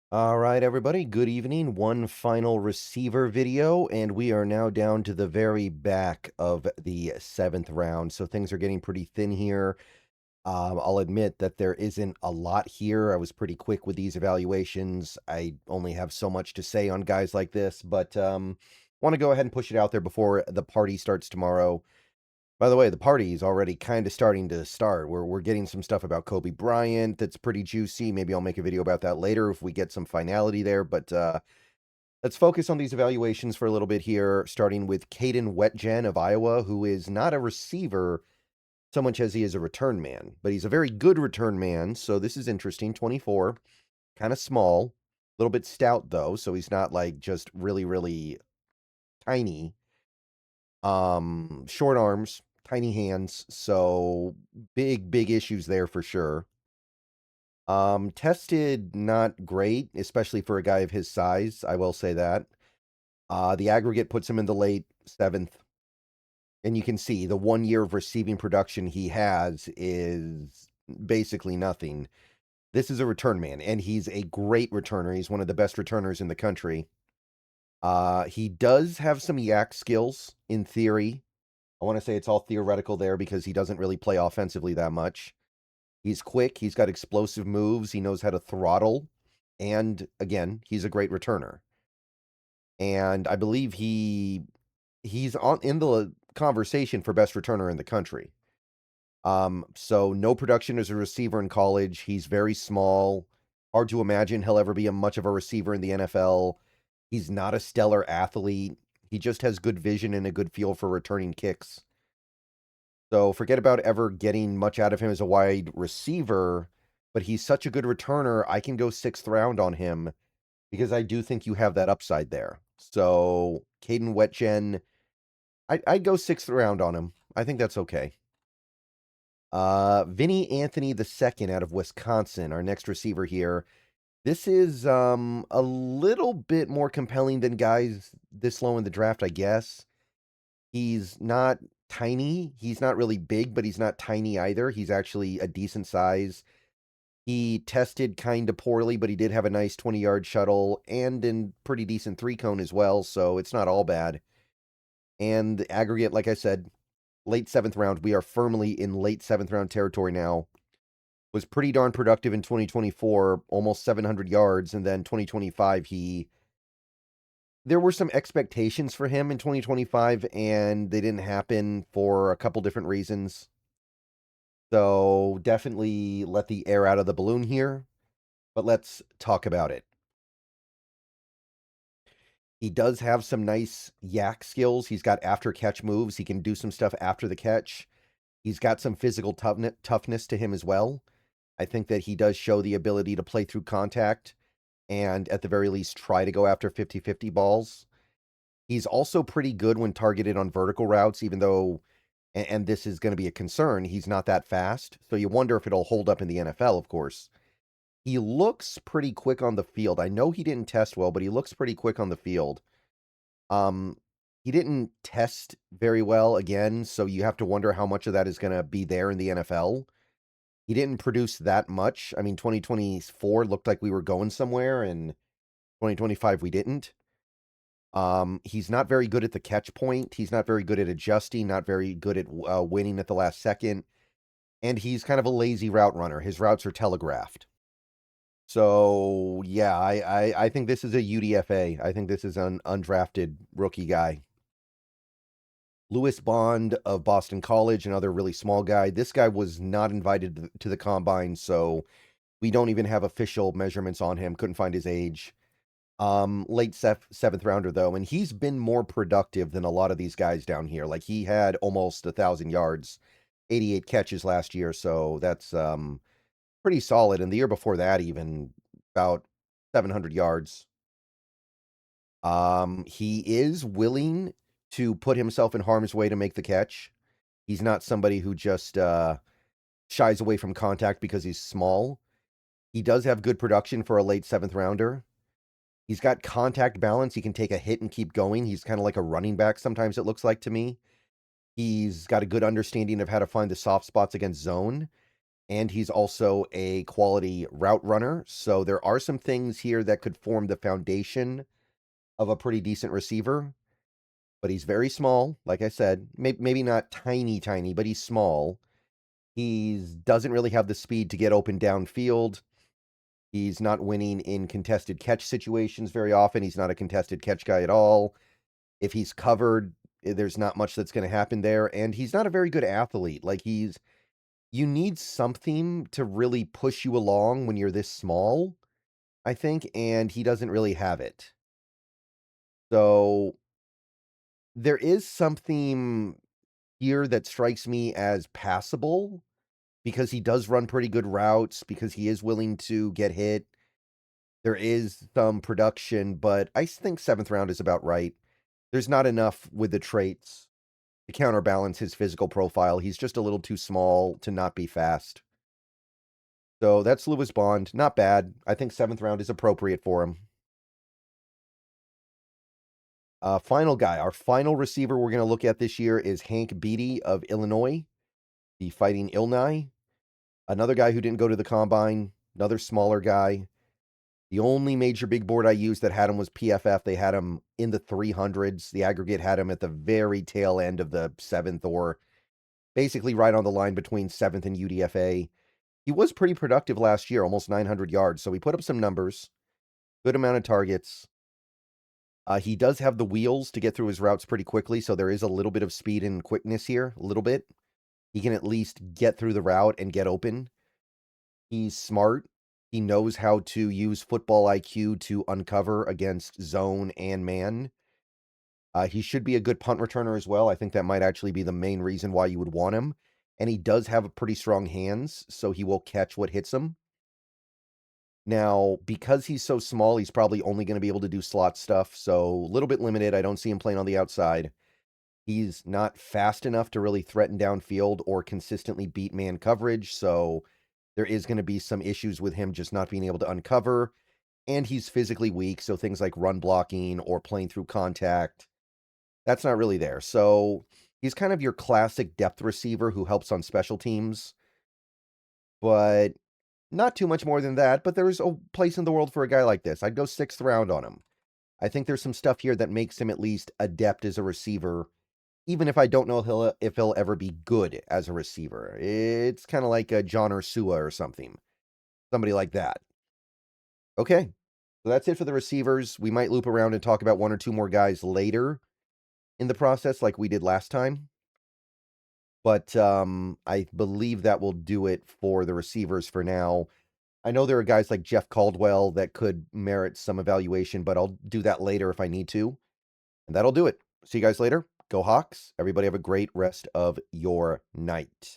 All right, everybody, good evening. One final receiver video, and we are now down to the very back of the seventh round. So things are getting pretty thin here. I'll admit that there isn't a lot here. I was pretty quick with these evaluations. I only have so much to say on guys like this, but want to go ahead and push it out there before the party starts tomorrow. By the way, the party is already kind of starting to start. We're getting some stuff about Kobe Bryant that's pretty juicy. Maybe I'll make a video about that later if we get some finality there. But let's focus on these evaluations for a little bit here, starting with Kaden Wetjen of Iowa, who is not a receiver so much as he is a return man, but he's a very good return man. So this is interesting. 24, kind of small, a little bit stout though, so he's not like just really, really tiny. Short arms, tiny hands, so big issues there for sure. Tested not great, especially for a guy of his size, I will say that. The aggregate puts him in the late 7th, and you can see the 1 year of receiving production he has is basically nothing. This is a return man, and he's a great returner. He's one of the best returners in the country. He does have some yak skills in theory. I want to say it's all theoretical there because he doesn't really play offensively that much. He's quick, he's got explosive moves, he knows how to throttle, and again, he's a great returner. And I believe he's on in the conversation for best returner in the country. So no production as a receiver in college. He's very small. Hard to imagine he'll ever be much of a receiver in the NFL. He's not a stellar athlete. He just has good vision and a good feel for returning kicks. So forget about ever getting much out of him as a wide receiver, but he's such a good returner. I can go 6th round on him because I do think you have that upside there. So Kaden Wetjen, I'd go 6th round on him. I think that's okay. Vinnie Anthony the second out of Wisconsin, our next receiver here. This is a little bit more compelling than guys this low in the draft, I guess. He's not tiny. He's not really big, but he's not tiny either. He's actually a decent size. He tested kind of poorly, but he did have a nice 20-yard shuttle and in pretty decent 3-cone as well, so it's not all bad. And the aggregate, like I said, late 7th round. We are firmly in late 7th round territory now. Was pretty darn productive in 2024, almost 700 yards, and then 2025 there were some expectations for him in 2025, and they didn't happen for a couple different reasons. So definitely let the air out of the balloon here, but let's talk about it. He does have some nice yak skills. He's got after catch moves. He can do some stuff after the catch. He's got some physical toughness to him as well. I think that he does show the ability to play through contact and at the very least try to go after 50-50 balls. He's also pretty good when targeted on vertical routes, even though, and this is going to be a concern, he's not that fast. So you wonder if it'll hold up in the NFL, of course. He looks pretty quick on the field. I know he didn't test well, but he looks pretty quick on the field. Um, he didn't test very well again, so you have to wonder how much of that is going to be there in the NFL. He didn't produce that much. I mean, 2024 looked like we were going somewhere, and 2025 we didn't. He's not very good at the catch point. He's not very good at adjusting, not very good at winning at the last second. And he's kind of a lazy route runner. His routes are telegraphed. So, yeah, I think this is a UDFA. I think this is an undrafted rookie guy. Lewis Bond of Boston College, another really small guy. This guy was not invited to the combine, so we don't even have official measurements on him. Couldn't find his age. Late 7th rounder though, and he's been more productive than a lot of these guys down here. Like he had almost 1,000 yards, 88 catches last year, so that's pretty solid. And the year before that, even about 700 yards. He is willing to put himself in harm's way to make the catch. He's not somebody who just shies away from contact because he's small. He does have good production for a late 7th rounder. He's got contact balance. He can take a hit and keep going. He's kind of like a running back sometimes, it looks like to me. He's got a good understanding of how to find the soft spots against zone. and he's also a quality route runner. So there are some things here that could form the foundation of a pretty decent receiver. But he's very small, like I said. Maybe not tiny, tiny, but he's small. He doesn't really have the speed to get open downfield. He's not winning in contested catch situations very often. He's not a contested catch guy at all. If he's covered, there's not much that's going to happen there. And he's not a very good athlete. Like, you need something to really push you along when you're this small, I think, and he doesn't really have it. So there is something here that strikes me as passable because he does run pretty good routes, because he is willing to get hit. There is some production, but I think 7th round is about right. There's not enough with the traits to counterbalance his physical profile. He's just a little too small to not be fast. So that's Lewis Bond. Not bad. I think 7th round is appropriate for him. Final guy. Our final receiver we're going to look at this year is Hank Beatty of Illinois, the Fighting Illini. Another guy who didn't go to the combine. Another smaller guy. The only major big board I used that had him was PFF. They had him in the 300s. The aggregate had him at the very tail end of the 7th, or basically right on the line between 7th and UDFA. He was pretty productive last year, almost 900 yards. So he put up some numbers, good amount of targets. He does have the wheels to get through his routes pretty quickly, so there is a little bit of speed and quickness here, a little bit. He can at least get through the route and get open. He's smart. He knows how to use football IQ to uncover against zone and man. He should be a good punt returner as well. I think that might actually be the main reason why you would want him. And he does have pretty strong hands, so he will catch what hits him. Now, because he's so small, he's probably only going to be able to do slot stuff, so a little bit limited. I don't see him playing on the outside. He's not fast enough to really threaten downfield or consistently beat man coverage, so there is going to be some issues with him just not being able to uncover. And he's physically weak, so things like run blocking or playing through contact, that's not really there. So he's kind of your classic depth receiver who helps on special teams, but not too much more than that. But there's a place in the world for a guy like this. I'd go 6th round on him. I think there's some stuff here that makes him at least adept as a receiver, even if I don't know if he'll ever be good as a receiver. It's kind of like a John Ursua or something. Somebody like that. Okay. So that's it for the receivers. We might loop around and talk about one or two more guys later in the process like we did last time. But I believe that will do it for the receivers for now. I know there are guys like Jeff Caldwell that could merit some evaluation, but I'll do that later if I need to. And that'll do it. See you guys later. Go Hawks. Everybody have a great rest of your night.